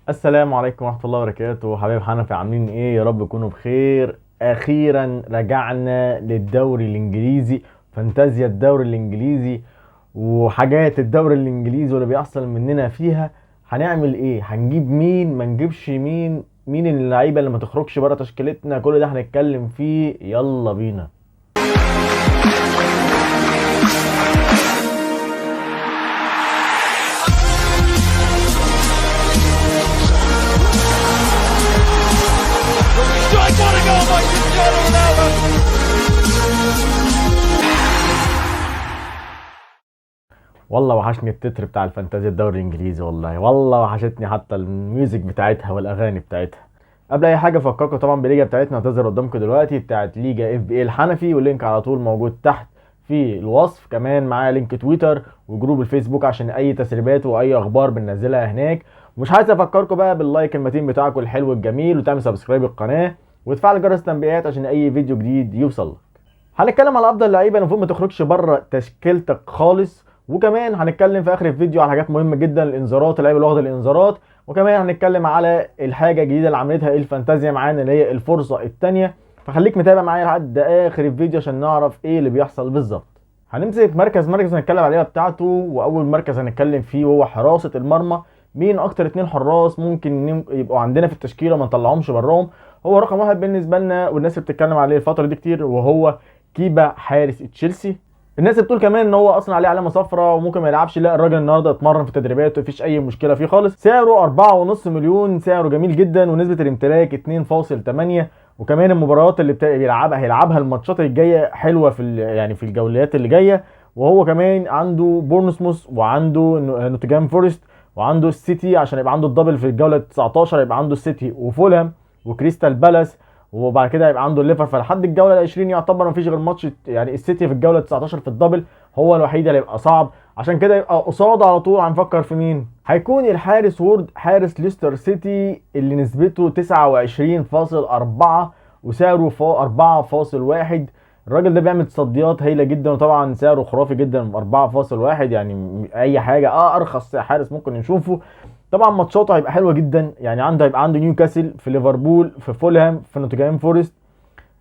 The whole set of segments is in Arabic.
السلام عليكم ورحمة الله وبركاته. حبايب حنفي عاملين ايه؟ يا رب تكونوا بخير. اخيرا رجعنا للدوري الانجليزي، فانتازيا الدوري الانجليزي وحاجات الدوري الانجليزي واللي بيحصل مننا فيها. هنعمل ايه؟ هنجيب مين؟ ما نجيبش مين؟ مين اللعيبة اللي ما تخرجش بره تشكيلتنا؟ كل ده هنتكلم فيه، يلا بينا. Strike, what a goal by Cristiano Ronaldo! والله وحشني التتر بتاع الفانتازيا الدوري الانجليزي، والله وحشتني حتى الميوزك بتاعتها والاغاني بتاعتها. قبل اي حاجه افكركم طبعا بالليجا بتاعتنا هتظهر قدامكم دلوقتي، بتاعت ليجا اف بي اي الحنفي، واللينك على طول موجود تحت في الوصف. كمان معايا لينك تويتر وجروب الفيسبوك عشان اي تسريبات واي اخبار بننزلها هناك. ومش عايز افكركم بقى باللايك المتين بتاعكم الحلو الجميل، وتعمل سبسكرايب القناه وتفعل جرس التنبيهات عشان اي فيديو جديد يوصل. هنتكلم على افضل لعيبه المفروض ما تخرجش بره تشكيلتك خالص، وكمان هنتكلم في اخر الفيديو على حاجات مهمه جدا، الانذارات، اللعيبه اللي واخده الانذارات. وكمان هنتكلم على الحاجه الجديده اللي عملتها الفانتازيا معانا اللي هي الفرصه الثانيه. فخليك متابع معايا لحد اخر الفيديو عشان نعرف ايه اللي بيحصل بالظبط. هنمسك مركز هنتكلم عليها بتاعته، واول مركز هنتكلم فيه وهو حراسه المرمى. مين اكتر اتنين حراس ممكن يبقوا عندنا في التشكيله ما نطلعهمش براهم؟ هو رقم واحد بالنسبه لنا والناس اللي بتتكلم عليه الفتره دي كتير، وهو كيبا حارس تشيلسي. الناس بتقول كمان ان هو اصلا عليه علامه صفراء وممكن ما يلعبش. لا، الراجل النهارده اتمرن في التدريبات ومفيش اي مشكله فيه خالص. سعره 4.5 مليون، سعره جميل جدا، ونسبه الامتلاك 2.8. وكمان المباريات اللي بيلعبها هيلعبها الماتشات الجايه حلوه يعني في الجولات اللي جايه. وهو كمان عنده بورنموث وعنده نوتنجهام فورست وعنده السيتي، عشان يبقى عنده الدبل في الجوله 19 يبقى عنده السيتي وفولهام وكريستال بالاس، وبعد كده هيبقى عنده الليفر. فلحد الجوله 20 يعتبر مفيش غير ماتش يعني السيتي في الجوله 19 في الدبل، هو الوحيد اللي هيبقى صعب. عشان كده يبقى قصاده على طول هنفكر في مين؟ هيكون الحارس وورد، حارس ليستر سيتي، اللي نسبته 29.4 وسعره 4.1. الراجل ده بيعمل تصديات هايله جدا، وطبعا سعره خرافي جدا 4.1، يعني اي حاجه ارخص حارس ممكن نشوفه. طبعا ماتشاته هيبقى حلوه جدا، يعني هيبقى عنده نيوكاسل، في ليفربول، في فولهام، في نوتنجهام فورست،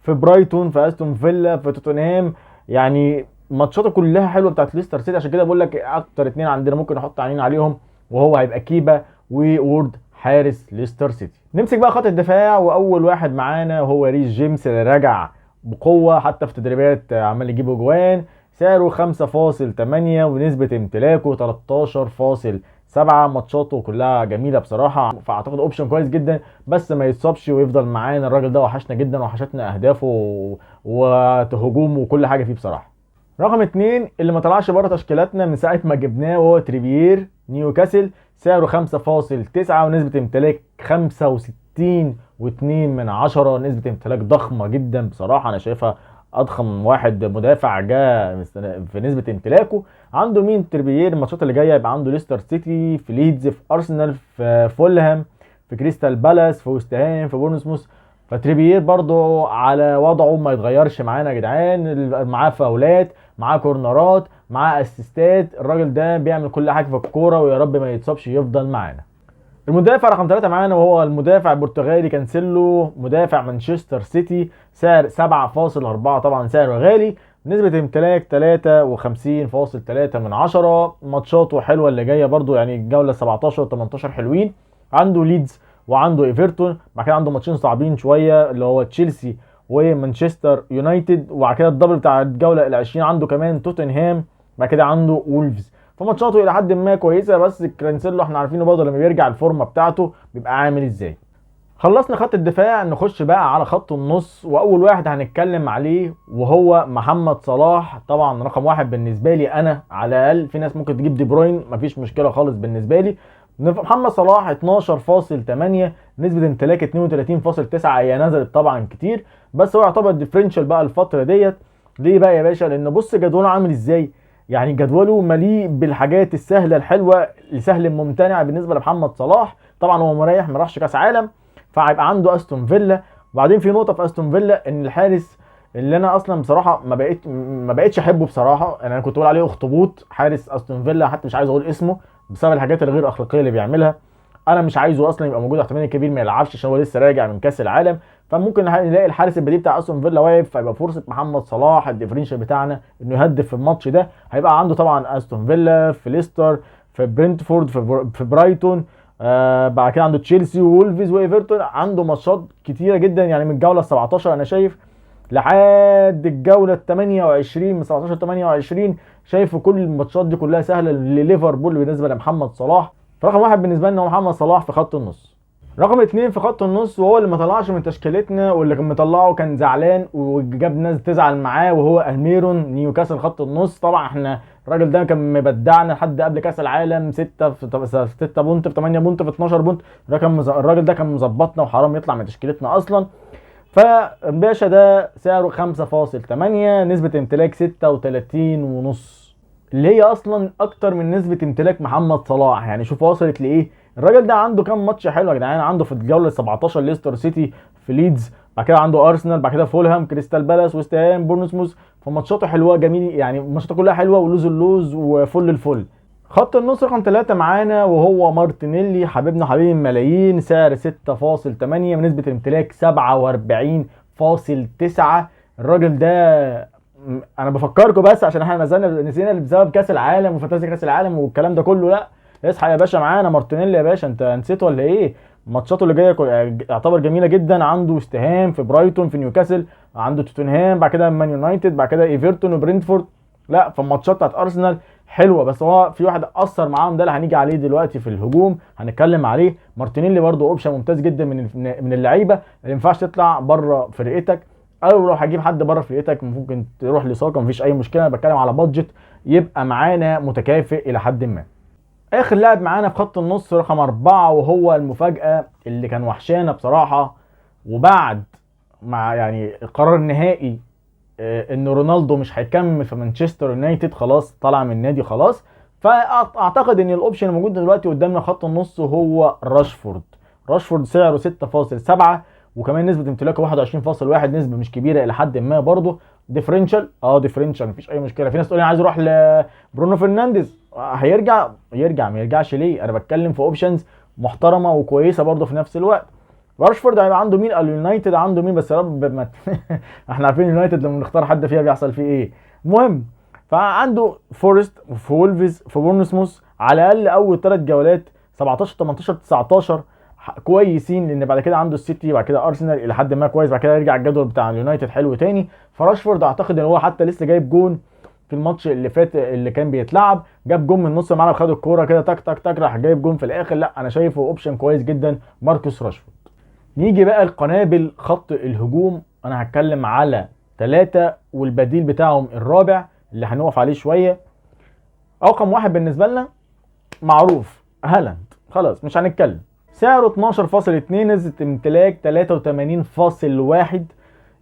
في برايتون، في استون فيلا، في توتنهام. يعني ماتشاته كلها حلوه بتاعت ليستر سيتي. عشان كده بقول لك اكتر اتنين عندنا ممكن نحط عينين عليهم، وهو هيبقى كيبا وورد حارس ليستر سيتي. نمسك بقى خط الدفاع، واول واحد معانا هو ريس جيمس اللي راجع بقوه، حتى في تدريبات عمال يجيب اجوان. سعره 5.8 ونسبه امتلاكه 13.7. ماتشاته كلها جميله بصراحه، فاعتقد اوبشن كويس جدا، بس ما يتصابش ويفضل معانا. الراجل ده وحشنا جدا، وحشتنا اهدافه وهجومه وكل حاجه فيه بصراحه. رقم اتنين اللي ما طلعش بره تشكيلاتنا من ساعه ما جبناه وهو تريبيير، نيوكاسل. سعره 5.9 ونسبه امتلاك 65.2. نسبه امتلاك ضخمه جدا بصراحه، انا شايفها اضخم واحد مدافع جاء في نسبه امتلاكه. عنده مين تريبيير؟ الماتشات اللي جايه يبقى عنده ليستر سيتي، في ليدز، في ارسنال، في فولهام، في كريستال بالاس، في وست هام، في بورنموث. فتريبيير برضو على وضعه ما يتغيرش معانا يا جدعان. معاه فاولات، معاه كورنرات، معاه اسيستات. الراجل ده بيعمل كل حاجه في الكوره، ويا رب ما يتصابش يفضل معانا. المدافع رقم 3 معانا وهو المدافع البرتغالي كانسيلو، مدافع مانشستر سيتي. سعر 7.4، طبعا سعره غالي. نسبة امتلاك 53.3. ماتشاته حلوة اللي جاية برضو، يعني الجولة 17 و 18 حلوين. عنده ليدز وعنده ايفرتون، بعد كده عنده ماتشين صعبين شوية اللي هو تشيلسي ومانشستر يونايتد، وبعد كده الدبل بتاع الجولة 20 عنده كمان توتنهام، بعد كده عنده وولفز. فماتشاته الى حد ما كويسه، بس كرانسيلو احنا عارفينه برضه لما بيرجع الفورمه بتاعته بيبقى عامل ازاي. خلصنا خط الدفاع، نخش بقى على خط النص، واول واحد هنتكلم عليه وهو محمد صلاح. طبعا رقم واحد بالنسبه لي انا، على الاقل في ناس ممكن تجيب دي بروين، مفيش مشكله خالص بالنسبه لي. محمد صلاح 12.8 نسبه امتلاك 32.9. هي نزلت طبعا كتير، بس هو يعتبر ديفرنشال بقى الفتره ديت. ليه بقى يا باشا؟ لان بص جدوله عامل ازاي، يعني جدوله مليء بالحاجات السهله الحلوه، السهل الممتنع بالنسبه لمحمد صلاح. طبعا هو مريح، ما راحش كاس عالم، فهيبقى عنده استون فيلا. وبعدين في نقطه في استون فيلا، ان الحارس اللي انا اصلا بصراحه ما بقتش احبه بصراحه، يعني انا كنت بقول عليه اخطبوط حارس استون فيلا، حتى مش عايز اقول اسمه بسبب الحاجات الغير اخلاقيه اللي بيعملها. انا مش عايزه اصلا يبقى موجود، احتمال كبير ما يلعبش عشان هو لسه راجع من كاس العالم. فممكن نلاقي الحارس البديل بتاع استون فيلا واقف، فيبقى فرصه محمد صلاح الديفرنشال بتاعنا انه يهدف في الماتش ده. هيبقى عنده طبعا استون فيلا، في ليستر، في برنتفورد، في برايتون، بعد كده عنده تشيلسي وولفيز وايفرتون. عنده ماتشات كتيره جدا يعني من الجوله ال 17 انا شايف لحد الجوله ال 28، من 17 28 شايف كل الماتشات دي كلها سهله لليفربول بالنسبه لمحمد صلاح. فرقم واحد بالنسبه لنا هو محمد صلاح في خط النص. رقم اتنين في خط النص وهو اللي ما طلعش من تشكيلتنا، واللي كان مطلعه كان زعلان وجاب ناس تزعل معاه، وهو الميرون نيوكاسل خط النص. طبعا احنا الراجل ده كان مبدعنا لحد قبل كاس العالم، 6 في 6 بونت، في 8 بونت، في 12 بونت. الراجل ده كان مظبطنا وحرام يطلع من تشكيلتنا اصلا. فباشا ده سعره 5.8، نسبة امتلاك 36.5، اللي هي اصلا اكتر من نسبة امتلاك محمد صلاح. يعني شوف وصلت لايه. الراجل ده عنده كام ماتش حلو يا جدعان؟ عنده في الجولة 17 ليستر سيتي، في ليدز، بعد كده عنده ارسنال، بعد كده فولهام، كريستال بالاس، ويست هام، بورنموث. فماتشاته حلوه جميل، يعني ماتشاته كلها حلوه، ولوز اللوز وفل الفل. خط النص رقم 3 معانا وهو مارتينيلي، حبيبنا حبيب الملايين، سعر 6.8 بنسبة امتلاك 47.9. الراجل ده انا بفكركم بس عشان احنا نسينا بسبب كاس العالم وفانتازي كاس العالم والكلام ده كله. لا اصحى يا باشا، معانا مارتينيلي يا باشا، انت نسيت ولا ايه؟ ماتشاته اللي جايه يعتبر جميله جدا. عنده ويست هام، في برايتون، في نيوكاسل، عنده توتنهام، بعد كده مان يونايتد، بعد كده ايفرتون وبرنتفورد. لا فالماتشات بتاعت ارسنال حلوه، بس هو في واحد اثر معاهم ده اللي هنيجي عليه دلوقتي في الهجوم هنتكلم عليه. مارتينيلي برده اوبشن ممتاز جدا من اللعيبه اللي ما ينفعش تطلع بره فرقتك، او لو هجيب حد بره فرقتك ممكن تروح لساكا، مفيش اي مشكله. انا بتكلم على بادجت يبقى معانا متكافئ الى حد ما. اخر لاعب معانا في خط النص رقم 4 وهو المفاجاه اللي كان وحشانا بصراحه، وبعد مع يعني القرار النهائي ان رونالدو مش هيكمل في مانشستر يونايتد، خلاص طلع من النادي خلاص. فاعتقد ان الاوبشن الموجود دلوقتي قدامنا خط النص هو راشفورد. راشفورد سعره 6.7 وكمان نسبه امتلاكه 21.1، نسبه مش كبيره الى حد ما برضه. ديفرنشال ديفرنشال مفيش اي مشكله. في ناس تقول لي عايز اروح لبرونو فرنانديز، يرجع ما يرجعش ليه؟ انا بتكلم في اوبشنز محترمه وكويسه برضه في نفس الوقت. راشفورد هيبقى عنده مين؟ اليونايتد عنده مين؟ بس يا رب ما احنا عارفين اليونايتد لما نختار حد فيها بيحصل فيه ايه. المهم فعنده فورست، في وولفيز، في بورنموث، على الاقل اول 3 جولات 17 18 19 كويسين، لان بعد كده عنده السيتي، بعد كده ارسنال الى حد ما كويس، بعد كده يرجع الجدول بتاع اليونايتد حلو تاني. فراشفورد اعتقد ان هو حتى لسه جايب جون في الماتش اللي فات اللي كان بيتلعب، جاب جون من نص الملعب، خد الكوره كده تك تك تك راح جايب جون في الاخر. لا انا شايفه اوبشن كويس جدا ماركوس راشفورد. نيجي بقى القنابل خط الهجوم. انا هتكلم على 3 والبديل بتاعهم الرابع اللي هنقف عليه شويه. رقم 1 بالنسبه لنا معروف، هالاند، خلاص مش هنتكلم. سعره 12.2، نسبة امتلاك 83.1.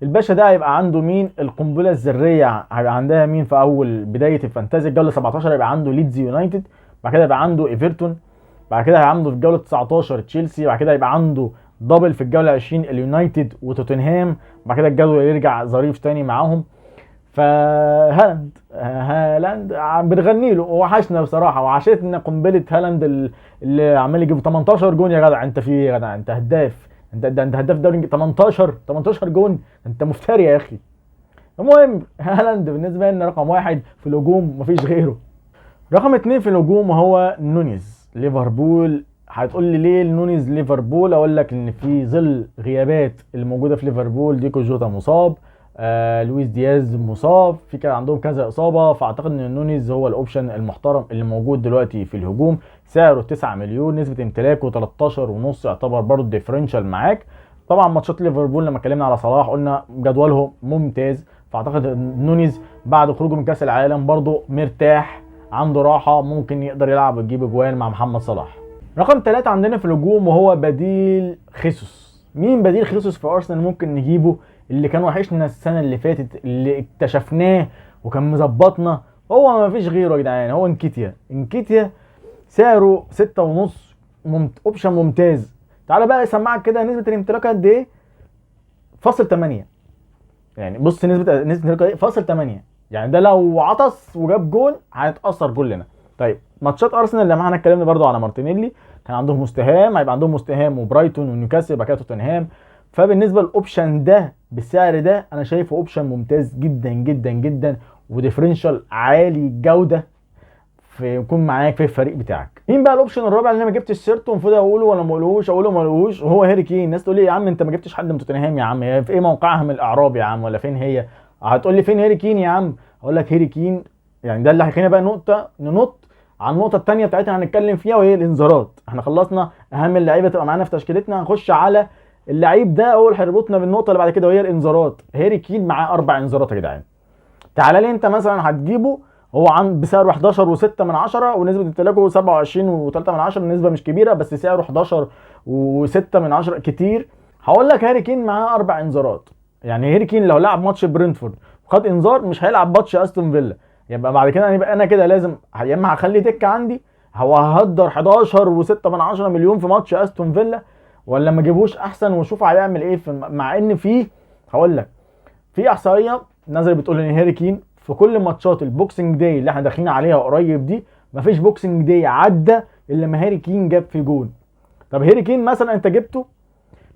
الباشا ده هيبقى عنده مين؟ القنبلة الذرية هيبقى عندها مين في أول بداية الفانتازي؟ الجولة 17 هيبقى عنده ليدز يونايتد، بعد كده هيبقى عنده ايفرتون، بعد كده هيبقى عنده في الجولة 19 تشيلسي، بعد كده هيبقى عنده دبل في الجولة 20 اليونايتد وتوتنهام، بعد كده الجدول يرجع ظريف تاني معاهم. فهالاند بنغني له، وحشنا بصراحه، وعشتنا قنبله هالاند اللي عمال يجيب 18 جون. يا جدع انت في ايه يا جدع؟ انت هداف، انت هداف دوري 18 جون، انت مفتري يا اخي. المهم هالاند بالنسبه لنا رقم 1 في الهجوم، مفيش غيره. رقم 2 في الهجوم هو نونيز ليفربول. هتقول لي ليه نونيز ليفربول؟ اقول لك ان في ظل غيابات اللي موجوده في ليفربول، ديكو جوتا مصاب، لويس دياز مصاب، في كان عندهم كذا اصابه. فاعتقد ان نونيز هو الاوبشن المحترم اللي موجود دلوقتي في الهجوم. سعره 9 مليون، نسبه امتلاكه 13.5، يعتبر برضه ديفرنشال معاك. طبعا ماتشات ليفربول لما اتكلمنا على صلاح قلنا جدولهم ممتاز، فاعتقد ان نونيز بعد خروجه من كاس العالم برضه مرتاح، عنده راحه، ممكن يقدر يلعب ويجيب اجوان مع محمد صلاح. رقم 3 عندنا في الهجوم وهو بديل خيسوس. مين بديل خيسوس في ارسنال ممكن نجيبه؟ اللي كان وحشنا السنه اللي فاتت، اللي اكتشفناه وكان مظبطنا، هو ما فيش غيره يا جدعان، هو انكيتيا. سعره 6.5، اوبشن ممتاز. تعالى بقى اسمعك كده نسبه الامتلاك قد ايه؟ فاصل 8. يعني بص نسبه الامتلاك ايه؟ فاصل 8. يعني ده لو عطس وجاب جول هنتاثر كلنا. طيب ماتشات ارسنال لما احنا اتكلمنا برضو على مارتينيلي، كان عندهم مستهام، هيبقى عندهم مستهام وبرايتون ونيوكاسل يبقى كده توتنهام. فبالنسبه للاوبشن ده بالسعر ده انا شايفه اوبشن ممتاز جدا جدا جدا، وديفرنشال عالي الجوده في يكون معاك في الفريق بتاعك. مين بقى الاوبشن الرابع اللي انا ما جبتش سيرته المفروض اقوله ولا ما اقولهوش؟ اقوله ما اقولهوش، وهو هاري كين. الناس تقول لي يا عم انت ما جبتش حد من توتنهام يا عم، هي في ايه موقعها من الاعراب يا عم، ولا فين هي؟ هتقول لي فين هاري كين يا عم؟ اقول لك هاري كين يعني ده اللي هيخلينا بقى نقطه ننط على النقطه الثانيه بتاعتنا هنتكلم فيها، وهي الانذارات. احنا خلصنا اهم اللعيبه تبقى معانا في تشكيلتنا، هنخش على اللعيب ده اول هيربطنا بالنقطه اللي بعد كده وهي الانذارات. هاري كين معاه 4 انذارات يا جدعان. تعالى لي انت مثلا هتجيبه هو عن بسعره 11 و6 من 10 ونسبه امتلاكه 27 و3 من 10، نسبه مش كبيره بس سعره 11 و6 من 10 كتير. هقول لك هاري كين معاه 4 انذارات. يعني هاري كين لو لعب ماتش برينتفورد وخد انذار مش هيلعب ماتش استون فيلا، يبقى بعد كده يبقى انا كده لازم يا اما هخلي دكه عندي هو ههدر 11 و6 من 10 مليون في ماتش استون فيلا، ولا ما اجيبوش احسن واشوف هيعمل ايه مع ان في هقول لك في احصائيه نظري بتقول ان هاري كين في كل ماتشات البوكسنج داي اللي احنا داخلين عليها قريب دي مفيش بوكسنج داي عدى الا لما هاري كين جاب فيه جول. طب هاري كين مثلا انت جبته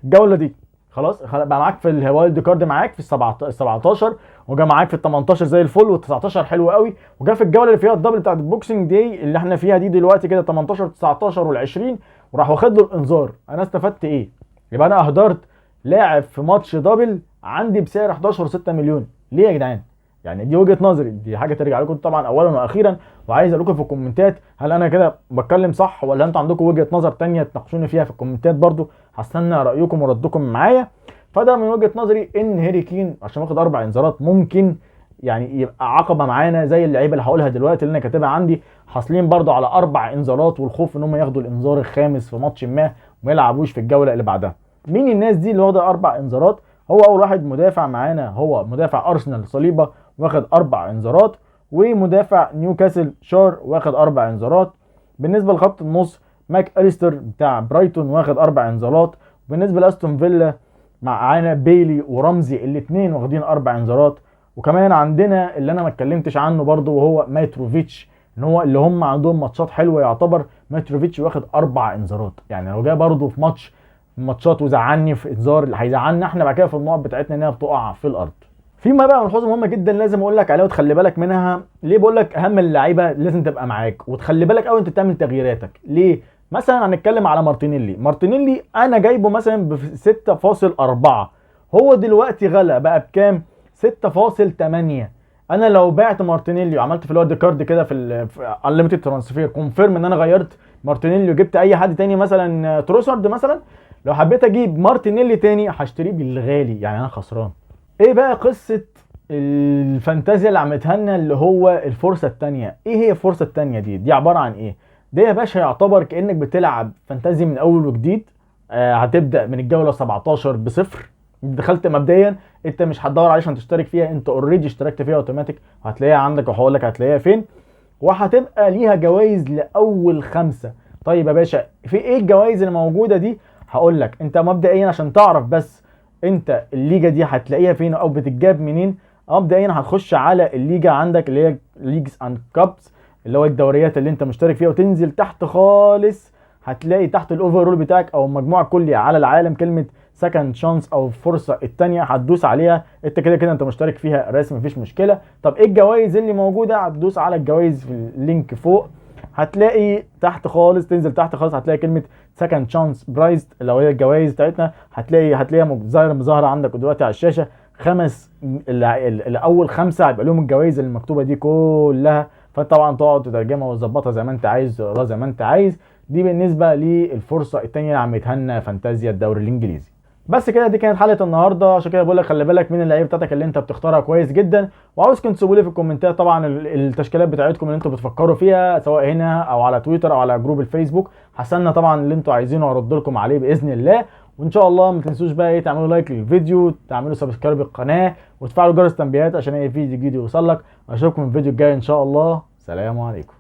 الجوله دي خلاص بقى معاك في الوايلد كارد، معاك في ال 17 وجا معاك في ال 18 زي الفل، وال 19 حلو قوي، وجا في الجوله اللي فيها الدبل بتاعت البوكسنج داي اللي احنا فيها دي دلوقتي كده 18 19 وال 20 وراح واخد له الانذار. انا استفدت ايه؟ يبقى انا اهدرت لاعب في ماتش دبل عندي بسعر 11 6 مليون. ليه يا جدعان؟ يعني دي وجهه نظري، دي حاجه ترجع لكم طبعا اولا واخيرا، وعايز اقول لكم في الكومنتات هل انا كده بتكلم صح ولا انتوا عندكم وجهه نظر تانية تناقشوني فيها في الكومنتات برضو، هستنى رايكم وردكم معايا. فده من وجهه نظري ان هاري كين عشان واخد 4 انذارات ممكن يعني يبقى عقبه معانا زي اللعيبه اللي هقولها دلوقتي اللي انا كاتبها عندي حاصلين برضو على 4 انذارات، والخوف ان هم ياخدوا الانذار الخامس في ماتش ما وما يلعبوش في الجوله اللي بعدها. مين الناس دي اللي واخده 4 انذارات؟ هو اول واحد مدافع معانا هو مدافع ارسنال صليبه واخد 4 انذارات، ومدافع نيوكاسل شار واخد 4 انذارات. بالنسبه لخط النص ماك أليستر بتاع برايتون واخد 4 انذارات. وبالنسبه لاستون فيلا معانا بيلي ورمزي الاثنين واخدين 4 انذارات. وكمان عندنا اللي انا ما اتكلمتش عنه برضو وهو ماتروفيتش، ان هو اللي هم عندهم ماتشات حلوه يعتبر ماتروفيتش واخد 4 انذارات. يعني لو جاء برضو في ماتشات وزعلني في انذار اللي هيزعلنا احنا بعد كده في النقط بتاعتنا انها بتقع في الارض. فيما بقى ملحوظه مهمه جدا لازم اقول لك عليها وتخلي بالك منها. ليه بقول لك اهم اللعيبه لازم تبقى معاك وتخلي بالك قوي انت تعمل تغييراتك؟ ليه؟ مثلا هنتكلم على مارتينيلي انا جايبه مثلا ب 6.4، هو دلوقتي غلى بقى بكام؟ 6.8. انا لو بعت مارتينيلي وعملت في الواد كارد كده في انليميتد ترانسفير كونفيرم ان انا غيرت مارتينيلي وجبت اي حد تاني مثلا تروسارد مثلا، لو حبيت اجيب مارتينيلي تاني هشتريه بالغالي، يعني انا خسران. ايه بقى قصه الفانتازيا اللي عملتها لنا اللي هو الفرصه الثانيه؟ ايه هي الفرصه الثانيه دي عباره عن ايه؟ دي يا باشا يعتبر كانك بتلعب فانتازي من اول وجديد. هتبدا من الجوله 17 بصفر، دخلت مبدئيا انت مش هتدور عليه عشان تشترك فيها، انت اوريدي اشتركت فيها اوتوماتيك وهتلاقيها عندك، وهقول لك هتلاقيها فين، وهتبقى ليها جوائز لاول 5. طيب يا باشا في ايه الجوائز اللي موجوده دي؟ هقول لك. انت مبدئيا عشان تعرف بس انت الليجا دي هتلاقيها فين او بتتجاب منين، مبدئيا هتخش على الليجا عندك اللي هي ليجز اند كابس اللي هو الدوريات اللي انت مشترك فيها، وتنزل تحت خالص هتلاقي تحت الاوفرول بتاعك او المجموع الكلي على العالم كلمه سكند شانس او الفرصه الثانيه، هتدوس عليها. انت كده كده انت مشترك فيها رسمي مفيش مشكله. طب ايه الجوائز اللي موجوده؟ هتدوس على الجوائز في اللينك فوق، هتلاقي تحت خالص تنزل تحت خالص هتلاقي كلمه سكند شانس برايز اللي هي الجوائز بتاعتنا، هتلاقيها ظاهره عندك دلوقتي على الشاشه. الاول 5 هيبقى لهم الجوائز اللي المكتوبه دي كلها، فطبعا تقعد تترجمها وتظبطها زي ما انت عايز تقراها زي ما انت عايز. دي بالنسبه للفرصه الثانيه اللي عملتها لنا فانتازيا الدوري الانجليزي. بس كده دي كانت حلقه النهارده، عشان كده بقول لك خلي بالك من اللعيبه بتاعتك اللي انت بتختارها كويس جدا، وعاوزكم تسيبوا لي في الكومنتات طبعا التشكيلات بتاعتكم اللي انتوا بتفكروا فيها سواء هنا او على تويتر او على جروب الفيسبوك. هستنى طبعا اللي انتوا عايزينه وارد لكم عليه باذن الله. وان شاء الله ما تنسوش بقى ايه تعملوا لايك للفيديو، تعملوا سبسكرايب للقناه، وتفعلوا جرس التنبيهات عشان اي فيديو جديد يوصل لك. اشوفكم في الفيديو الجاي ان شاء الله. سلام عليكم.